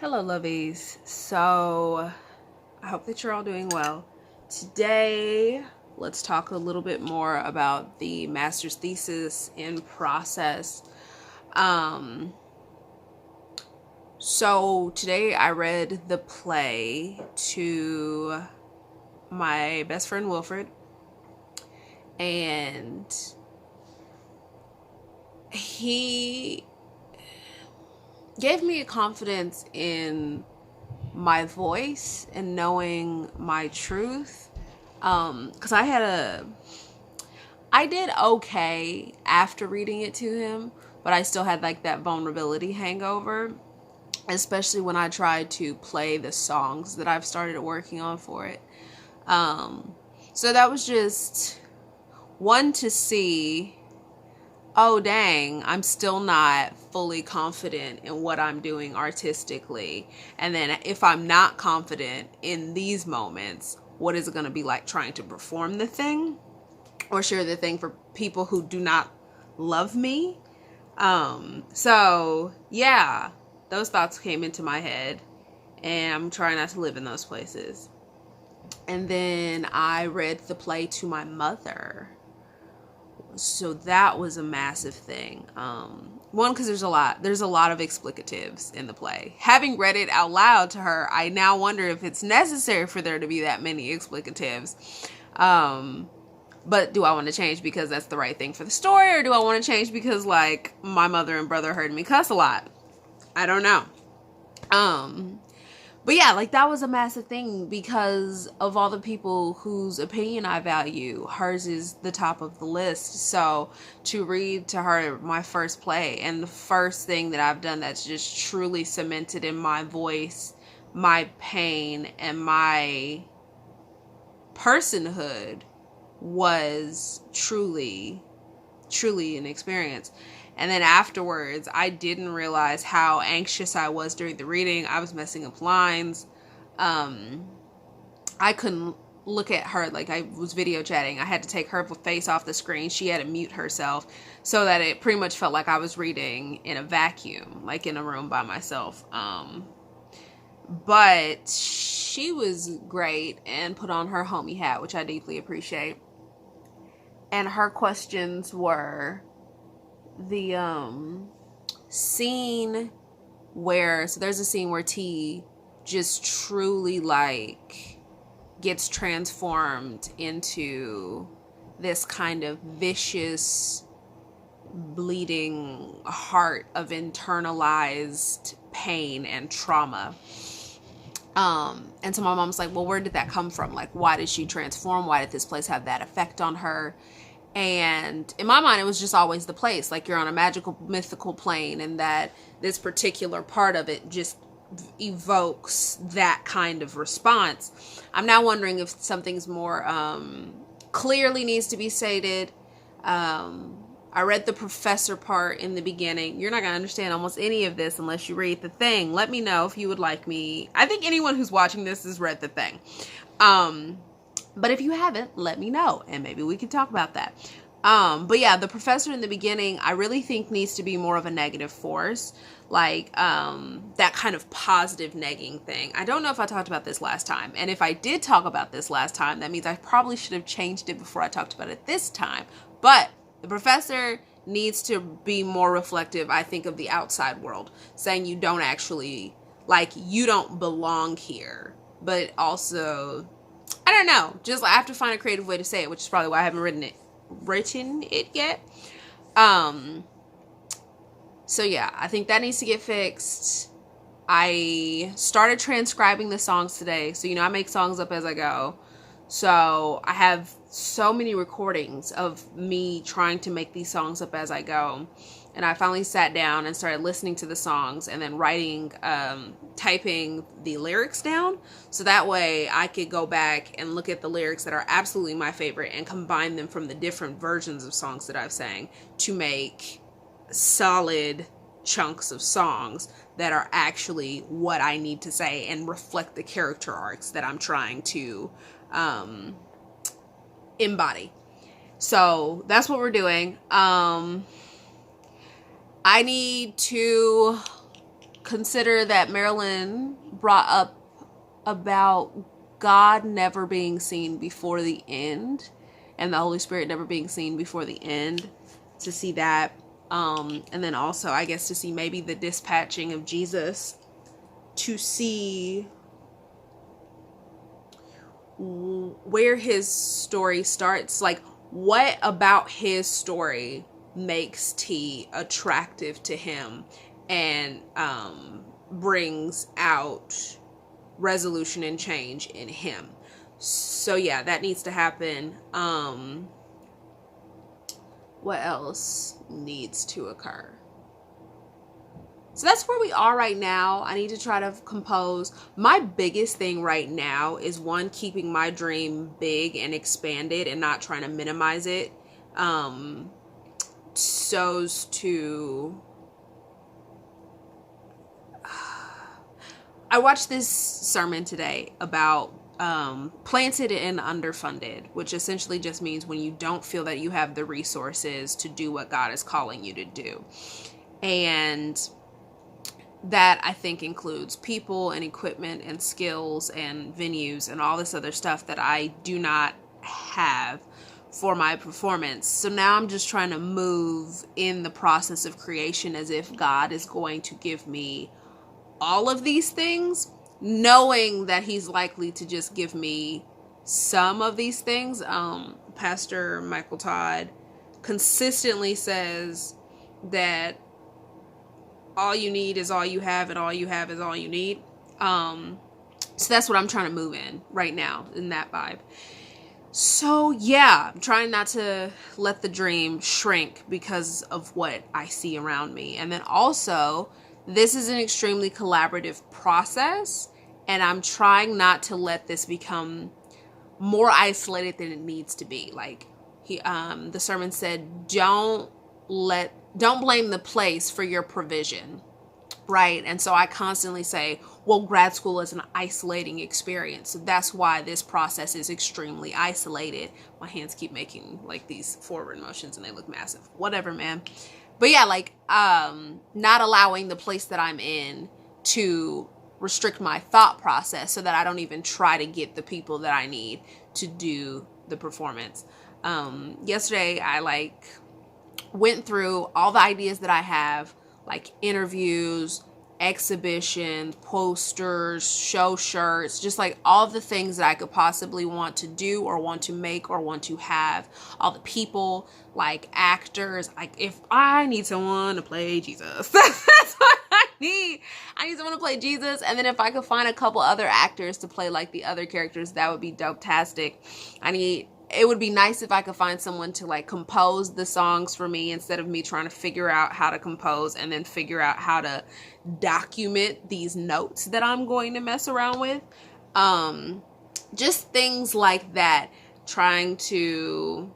Hello, Lovies. So, I hope that you're all doing well. Today, let's talk a little bit more about the master's thesis in process. Um, today I read the play to my best friend Wilfred, and he gave me a confidence in my voice and knowing my truth. Because I did okay after reading it to him, but I still had like that vulnerability hangover, especially when I tried to play the songs that I've started working on for it. So that was just one to see, oh dang, I'm still not fully confident in what I'm doing artistically. And then if I'm not confident in these moments, what is it going to be like trying to perform the thing or share the thing for people who do not love me? So yeah, those thoughts came into my head, and I'm trying not to live in those places. And then I read the play to my mother. So that was a massive thing. One, because there's a lot of explicatives in the play. Having read it out loud to her, I now wonder if it's necessary for there to be that many explicatives. But do I want to change because that's the right thing for the story, or do I want to change because like my mother and brother heard me cuss a lot? I don't know. But yeah, like that was a massive thing because of all the people whose opinion I value, hers is the top of the list. So to read to her my first play, and the first thing that I've done that's just truly cemented in my voice, my pain, and my personhood was truly an experience. And then afterwards, I didn't realize how anxious I was during the reading. I was messing up lines. I couldn't look at her, like I was video chatting. I had to take her face off the screen. She had to mute herself so that it pretty much felt like I was reading in a vacuum, like in a room by myself. But she was great and put on her homie hat, which I deeply appreciate. And her questions were the scene where, so there's a scene where T just truly like gets transformed into this kind of vicious bleeding heart of internalized pain and trauma. And so my mom's like, well, where did that come from? Like, why did she transform? Why did this place have that effect on her? And in my mind, it was just always the place. Like, you're on a magical, mythical plane, and that this particular part of it just evokes that kind of response. I'm now wondering if something's more clearly needs to be stated. I read the professor part in the beginning. You're not going to understand almost any of this unless you read the thing. Let me know if you would like me. I think anyone who's watching this has read the thing. But if you haven't, let me know, and maybe we can talk about that. But yeah, the professor in the beginning, I really think needs to be more of a negative force, like that kind of positive negging thing. I don't know if I talked about this last time, and if I did talk about this last time, that means I probably should have changed it before I talked about it this time. But the professor needs to be more reflective, I think, of the outside world, saying you don't actually, like, you don't belong here, but also, I don't know, just I have to find a creative way to say it, which is probably why I haven't written it yet. So yeah, I think that needs to get fixed. I started transcribing the songs today, so I make songs up as I go. So I have so many recordings of me trying to make these songs up as I go. And I finally sat down and started listening to the songs and then writing, typing the lyrics down. So that way I could go back and look at the lyrics that are absolutely my favorite and combine them from the different versions of songs that I've sang to make solid chunks of songs that are actually what I need to say and reflect the character arcs that I'm trying to embody. So that's what we're doing. I need to consider that Marilyn brought up about God never being seen before the end and the Holy Spirit never being seen before the end, to see that. And then also, I guess, to see maybe the dispatching of Jesus, to see where his story starts. Like, what about his story makes T attractive to him and brings out resolution and change in him. So yeah, that needs to happen. What else needs to occur? So that's where we are right now. I need to try to compose. My biggest thing right now is, one, keeping my dream big and expanded and not trying to minimize it. So's to... I watched this sermon today about planted and underfunded, which essentially just means when you don't feel that you have the resources to do what God is calling you to do. And that, I think, includes people and equipment and skills and venues and all this other stuff that I do not have for my performance. So now I'm just trying to move in the process of creation as if God is going to give me all of these things, knowing that he's likely to just give me some of these things. Pastor Michael Todd consistently says that all you need is all you have, and all you have is all you need. So that's what I'm trying to move in right now, in that vibe. So yeah, I'm trying not to let the dream shrink because of what I see around me. And then also, this is an extremely collaborative process, and I'm trying not to let this become more isolated than it needs to be. Like the sermon said, don't blame the place for your provision, right? And so I constantly say, well, grad school is an isolating experience. So that's why this process is extremely isolated. My hands keep making like these forward motions and they look massive. Whatever, man. But yeah, like not allowing the place that I'm in to restrict my thought process so that I don't even try to get the people that I need to do the performance. Yesterday, I went through all the ideas that I have, like interviews, exhibitions, posters, show shirts, just like all the things that I could possibly want to do or want to make or want to have. All the people, like actors, like if I need someone to play Jesus, that's what I need. I need someone to play Jesus. And then if I could find a couple other actors to play like the other characters, that would be dope-tastic. It would be nice if I could find someone to like compose the songs for me instead of me trying to figure out how to compose and then figure out how to document these notes that I'm going to mess around with. Just things like that. Trying to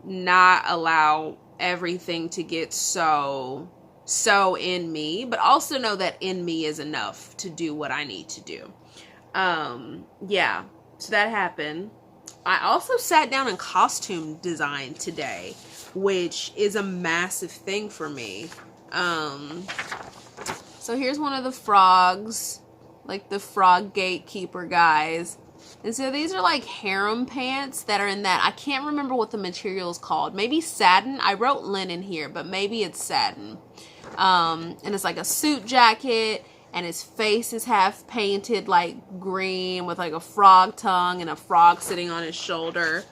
not allow everything to get so in me, but also know that in me is enough to do what I need to do. Yeah, so that happened. I also sat down in costume design today, which is a massive thing for me. So here's one of the frogs, like the frog gatekeeper guys. And so these are like harem pants that are in that. I can't remember what the material is called. Maybe satin. I wrote linen here, but maybe it's satin. And it's like a suit jacket. And his face is half painted like green with like a frog tongue and a frog sitting on his shoulder.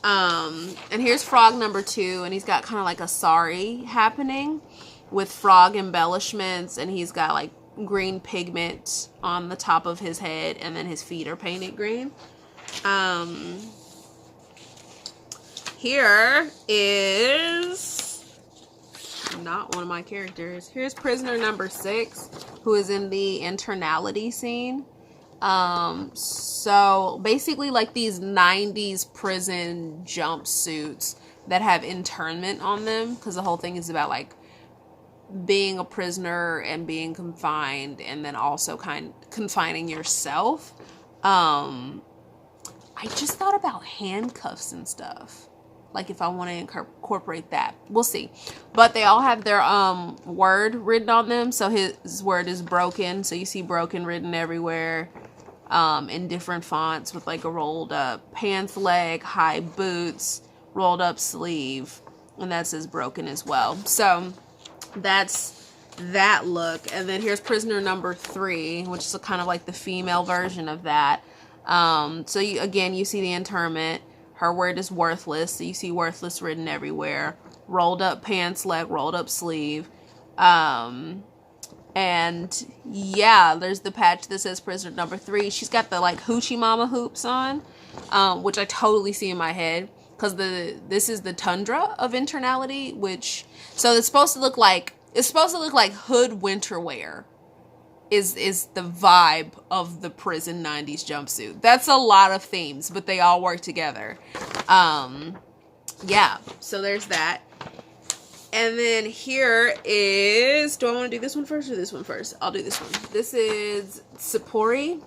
And here's frog number 2. And he's got kind of like a sari happening with frog embellishments. And he's got like green pigment on the top of his head. And then his feet are painted green. Here is... not one of my characters. Here's prisoner number 6, who is in the internality scene. So basically like these 90s prison jumpsuits that have internment on them, because the whole thing is about like being a prisoner and being confined and then also confining yourself. I just thought about handcuffs and stuff. like if I want to incorporate that. We'll see. But they all have their word written on them. So his word is broken. So you see broken written everywhere in different fonts with like a rolled up pants leg, high boots, rolled up sleeve, and that says broken as well. So that's that look. And then here's prisoner number 3, which is kind of like the female version of that. So you see the interment. Her word is worthless. So you see worthless written everywhere. Rolled up pants leg, rolled up sleeve. And yeah, there's the patch that says prisoner number 3. She's got the like hoochie mama hoops on, which I totally see in my head. Because this is the tundra of internality, so it's supposed to look like hood winter wear is the vibe of the prison 90s jumpsuit. That's a lot of themes, but they all work together. Yeah, so there's that. And then here is, do I want to do this one first or this one first? I'll do this one. This is Sapori.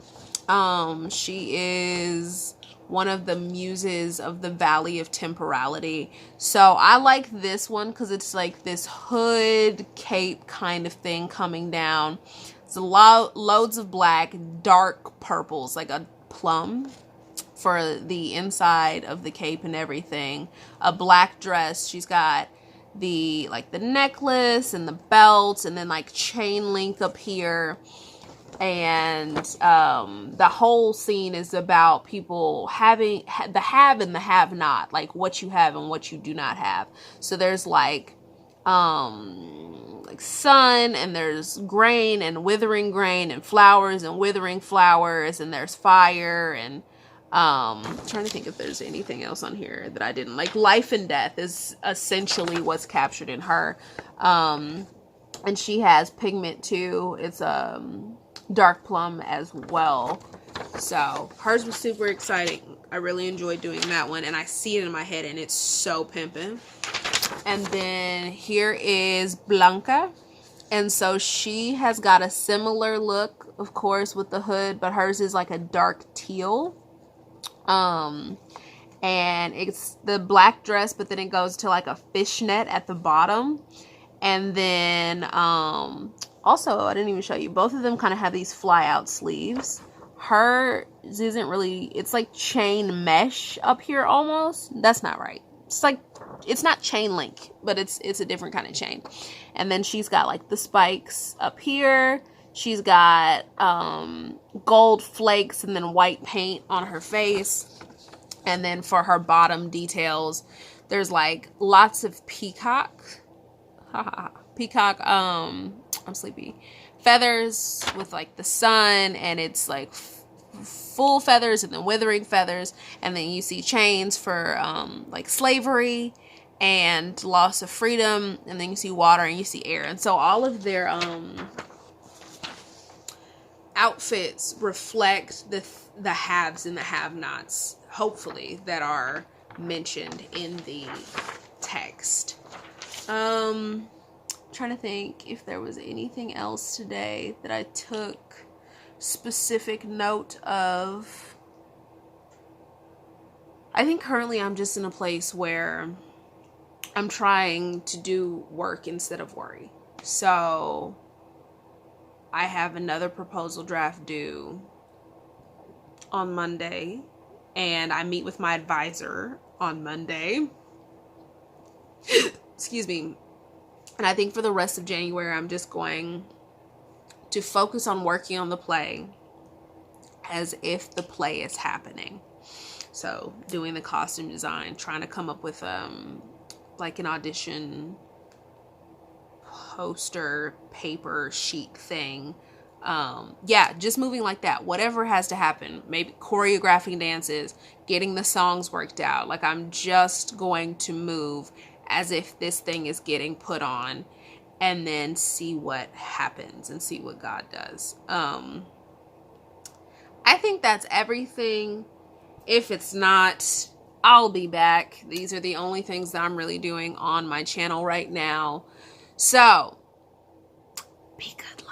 She is one of the muses of the Valley of Temporality. So I like this one because it's like this hood cape kind of thing coming down. It's loads of black, dark purples, like a plum for the inside of the cape and everything. A black dress. She's got the necklace and the belt and then like chain link up here. And the whole scene is about people having the have and the have not, like what you have and what you do not have. So there's like sun, and there's grain and withering grain, and flowers and withering flowers, and there's fire, and I'm trying to think if there's anything else on here that I didn't like. Life and death is essentially what's captured in her. And she has pigment too. It's dark plum as well. So hers was super exciting. I really enjoyed doing that one, and I see it in my head, and it's so pimping. And then here is Blanca, and so she has got a similar look, of course, with the hood, but hers is like a dark teal. And it's the black dress, but then it goes to like a fishnet at the bottom. And then also, I didn't even show you, both of them kind of have these fly out sleeves. Hers isn't really, it's like chain mesh up here almost. That's not right. It's like, it's not chain link, but it's a different kind of chain. And then she's got like the spikes up here. She's got gold flakes and then white paint on her face. And then for her bottom details, there's like lots of peacock. I'm sleepy. Feathers with like the sun, and it's like full feathers and then withering feathers. And then you see chains for like slavery and loss of freedom. And then you see water and you see air. And so all of their outfits reflect the haves and the have-nots, hopefully, that are mentioned in the text. Trying to think if there was anything else today that I took specific note of. I think currently I'm just in a place where I'm trying to do work instead of worry. So I have another proposal draft due on Monday, and I meet with my advisor on Monday. Excuse me. And I think for the rest of January, I'm just going to focus on working on the play as if the play is happening. So doing the costume design, trying to come up with like an audition poster paper sheet thing. Yeah, just moving like that. Whatever has to happen. Maybe choreographing dances, getting the songs worked out. Like I'm just going to move as if this thing is getting put on, and then see what happens and see what God does. I think that's everything. If it's not, I'll be back. These are the only things that I'm really doing on my channel right now. So, be good.